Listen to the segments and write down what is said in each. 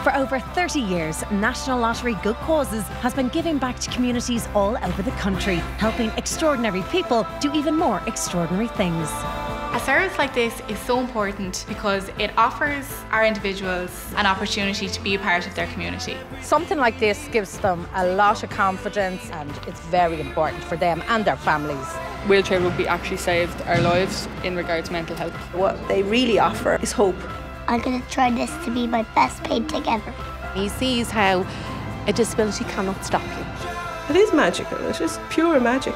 For over 30 years, National Lottery Good Causes has been giving back to communities all over the country, helping extraordinary people do even more extraordinary things. A service like this is so important because it offers our individuals an opportunity to be a part of their community. Something like this gives them a lot of confidence, and it's very important for them and their families. Wheelchair rugby actually saved our lives in regards to mental health. What they really offer is hope. I'm going to try this to be my best paid gig ever. He sees how a disability cannot stop you. It is magical, it is pure magic.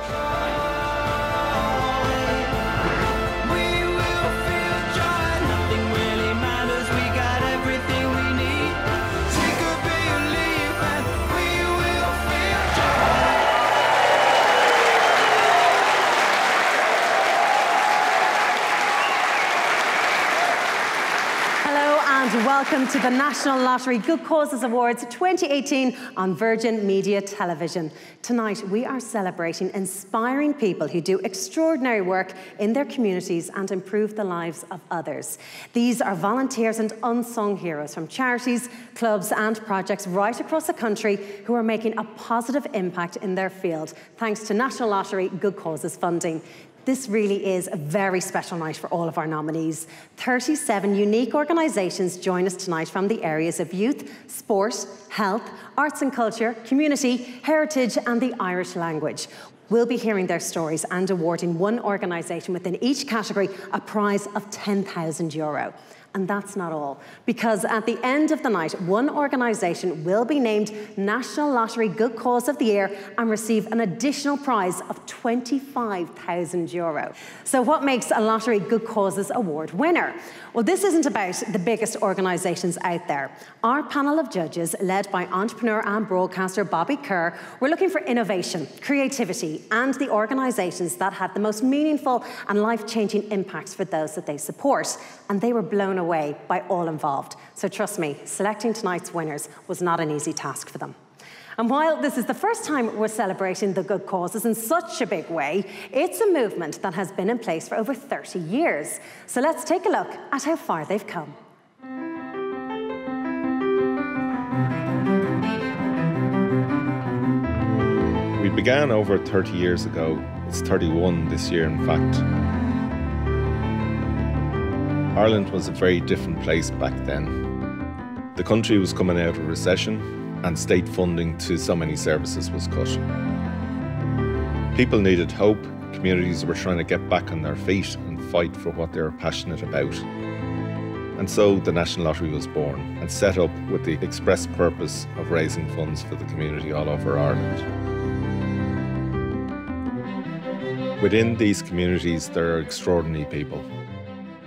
Welcome to the National Lottery Good Causes Awards 2018 on Virgin Media Television. Tonight we are celebrating inspiring people who do extraordinary work in their communities and improve the lives of others. These are volunteers and unsung heroes from charities, clubs and projects right across the country who are making a positive impact in their field thanks to National Lottery Good Causes funding. This really is a very special night for all of our nominees. 37 unique organisations join us tonight from the areas of youth, sport, health, arts and culture, community, heritage and the Irish language. We'll be hearing their stories and awarding one organisation within each category a prize of €10,000. And that's not all, because at the end of the night, one organisation will be named National Lottery Good Cause of the Year and receive an additional prize of €25,000. So what makes a Lottery Good Causes Award winner? Well, this isn't about the biggest organisations out there. Our panel of judges, led by entrepreneur and broadcaster Bobby Kerr, were looking for innovation, creativity, and the organisations that had the most meaningful and life-changing impacts for those that they support. And they were blown away by all involved. So trust me, selecting tonight's winners was not an easy task for them. And while this is the first time we're celebrating the good causes in such a big way, it's a movement that has been in place for over 30 years. So let's take a look at how far they've come. We began over 30 years ago. It's 31 this year, in fact. Ireland was a very different place back then. The country was coming out of recession and state funding to so many services was cut. People needed hope, communities were trying to get back on their feet and fight for what they were passionate about. And so the National Lottery was born and set up with the express purpose of raising funds for the community all over Ireland. Within these communities, there are extraordinary people.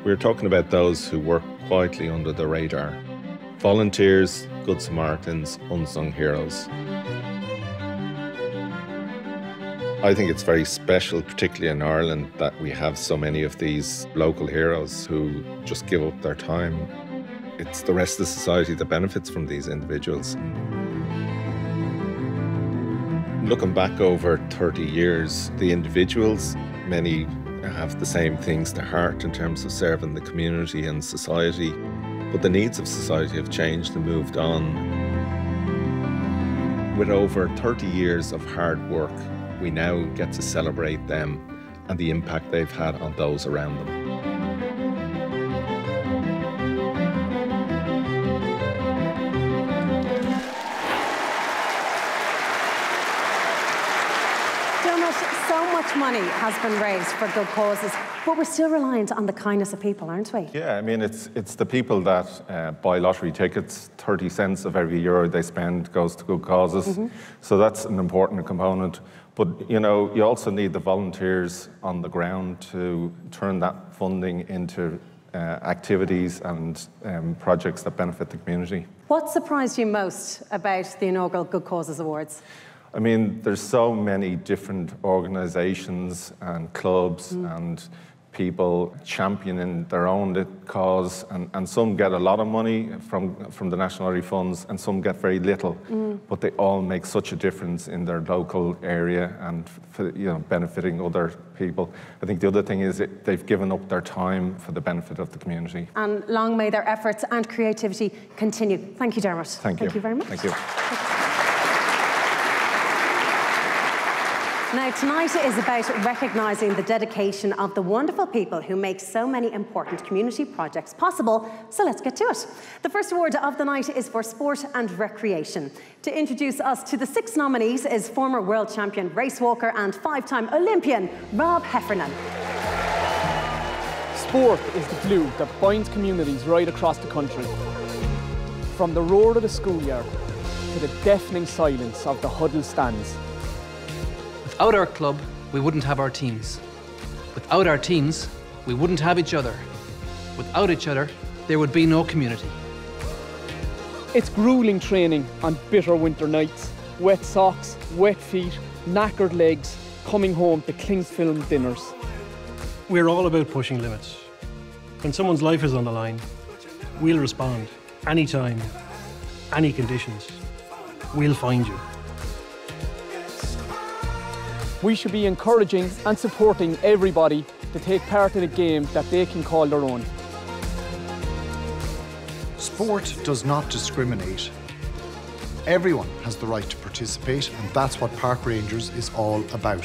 We're talking about those who work quietly under the radar. Volunteers, Good Samaritans, unsung heroes. I think it's very special, particularly in Ireland, that we have so many of these local heroes who just give up their time. It's the rest of society that benefits from these individuals. Looking back over 30 years, the individuals, many have the same things to heart in terms of serving the community and society, but the needs of society have changed and moved on. With over 30 years of hard work, we now get to celebrate them and the impact they've had on those around them. Money has been raised for good causes, but we're still reliant on the kindness of people, aren't we? Yeah, I mean, it's the people that buy lottery tickets. 30 cents of every euro they spend goes to good causes. Mm-hmm. So that's an important component. But, you know, you also need the volunteers on the ground to turn that funding into activities and projects that benefit the community. What surprised you most about the inaugural Good Causes Awards? I mean, there's so many different organisations and clubs and people championing their own cause, and some get a lot of money from the National Lottery funds and some get very little, but they all make such a difference in their local area and, you know, benefiting other people. I think the other thing is they've given up their time for the benefit of the community. And long may their efforts and creativity continue. Thank you, Dermot. Thank you. Thank you very much. Thank you. Now, tonight is about recognising the dedication of the wonderful people who make so many important community projects possible, so let's get to it. The first award of the night is for Sport and Recreation. To introduce us to the 6 nominees is former world champion race walker and 5-time Olympian, Rob Heffernan. Sport is the glue that binds communities right across the country. From the roar of the schoolyard to the deafening silence of the huddle stands. Without our club, we wouldn't have our teams. Without our teams, we wouldn't have each other. Without each other, there would be no community. It's grueling training on bitter winter nights, wet socks, wet feet, knackered legs, coming home to cling film dinners. We're all about pushing limits. When someone's life is on the line, we'll respond. Anytime, any conditions. We'll find you. We should be encouraging and supporting everybody to take part in a game that they can call their own. Sport does not discriminate. Everyone has the right to participate, and that's what Park Rangers is all about.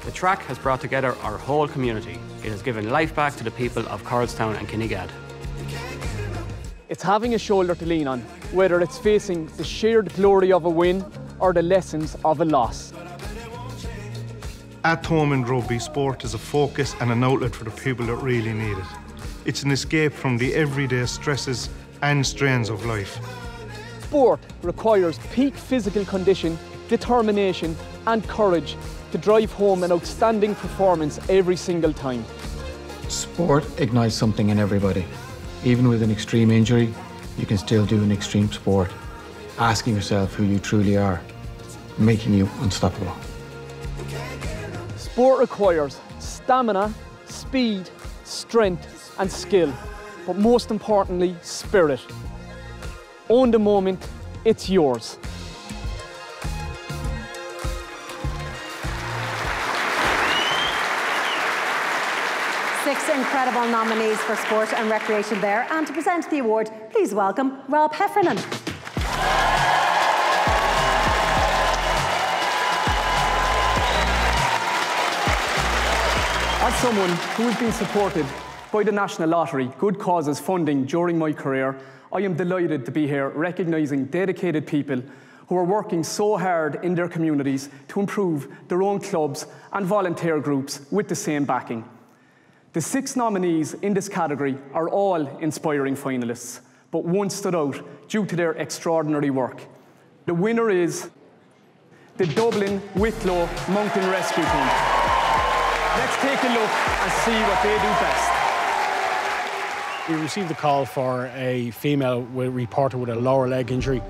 The track has brought together our whole community. It has given life back to the people of Carlstown and Kinnegad. It's having a shoulder to lean on, whether it's facing the shared glory of a win or the lessons of a loss. At home in rugby, sport is a focus and an outlet for the people that really need it. It's an escape from the everyday stresses and strains of life. Sport requires peak physical condition, determination and courage to drive home an outstanding performance every single time. Sport ignites something in everybody. Even with an extreme injury, you can still do an extreme sport, asking yourself who you truly are, making you unstoppable. Sport requires stamina, speed, strength and skill, but most importantly, spirit. Own the moment, it's yours. Six incredible nominees for Sport and Recreation there, and to present the award, please welcome Rob Heffernan. As someone who has been supported by the National Lottery Good Causes funding during my career, I am delighted to be here recognising dedicated people who are working so hard in their communities to improve their own clubs and volunteer groups with the same backing. The 6 nominees in this category are all inspiring finalists, but one stood out due to their extraordinary work. The winner is the Dublin Wicklow Mountain Rescue Team. Let's take a look and see what they do best. We received a call for a female reporter with a lower leg injury.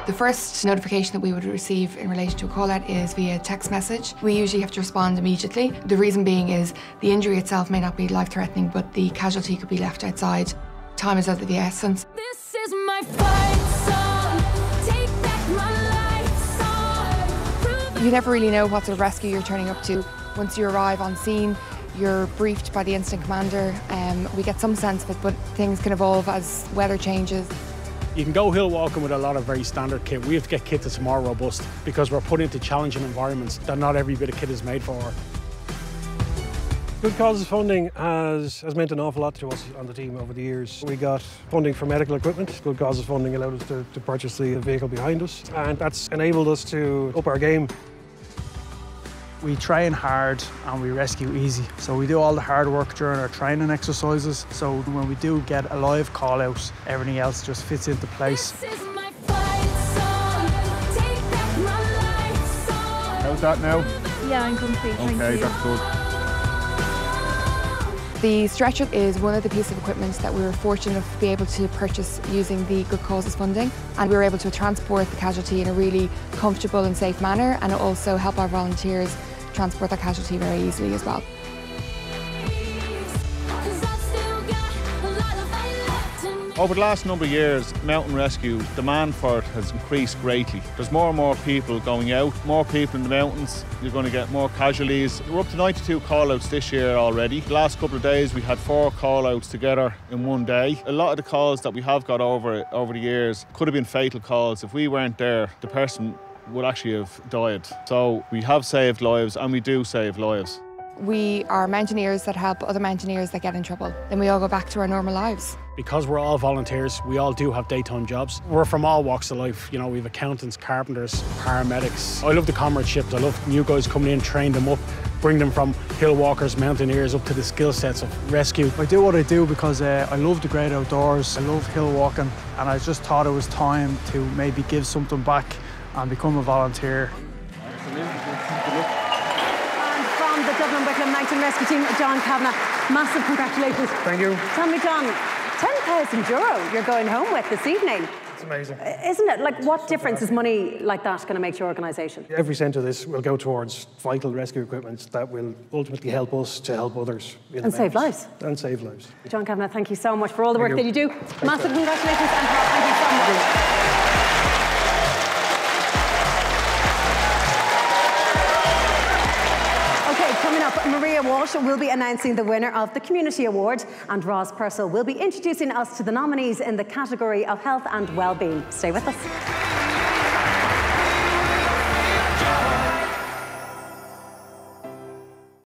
The first notification that we would receive in relation to a call-out is via text message. We usually have to respond immediately. The reason being is the injury itself may not be life-threatening, but the casualty could be left outside. Time is of the essence. This is my fight song. Take back my life song. You never really know what sort of rescue you're turning up to. Once you arrive on scene, you're briefed by the incident commander. We get some sense of it, but things can evolve as weather changes. You can go hill walking with a lot of very standard kit. We have to get kit that's more robust because we're put into challenging environments that not every bit of kit is made for. Good Causes funding has meant an awful lot to us on the team over the years. We got funding for medical equipment. Good Causes funding allowed us to purchase the vehicle behind us, and that's enabled us to up our game. We train hard and we rescue easy. So we do all the hard work during our training exercises. So when we do get a live call out, everything else just fits into place. How's that now? Yeah, I'm complete, thank you. Okay, that's good. The stretcher is one of the pieces of equipment that we were fortunate enough to be able to purchase using the Good Causes funding, and we were able to transport the casualty in a really comfortable and safe manner, and also help our volunteers transport that casualty very easily as well. Over the last number of years, mountain rescue, demand for it has increased greatly. There's more and more people going out, more people in the mountains. You're going to get more casualties. We're up to 92 call-outs this year already. The last couple of days, we had 4 call-outs together in one day. A lot of the calls that we have got over the years could have been fatal calls. If we weren't there, the person would actually have died. So we have saved lives, and we do save lives. We are mountaineers that help other mountaineers that get in trouble. Then we all go back to our normal lives. Because we're all volunteers, we all do have daytime jobs. We're from all walks of life. You know, we have accountants, carpenters, paramedics. I love the comradeships. I love new guys coming in, train them up, bring them from hill walkers, mountaineers, up to the skill sets of rescue. I do what I do because I love the great outdoors. I love hill walking, and I just thought it was time to maybe give something back and become a volunteer. From the Dublin Wicklow Mountain Rescue Team, John Kavanagh, massive congratulations. Thank you. Tell me, John, €10,000 you're going home with this evening. It's amazing. Isn't it? Like, what difference is money like that going to make to your organisation? Every cent of this will go towards vital rescue equipment that will ultimately help us to help others. And save lives. And save lives. John Kavanagh, thank you so much for all the work that you do. Thanks, Massive congratulations, and thank you so much. Coming up, Maria Walsh will be announcing the winner of the Community Award, and Roz Purcell will be introducing us to the nominees in the category of health and well-being. Stay with us.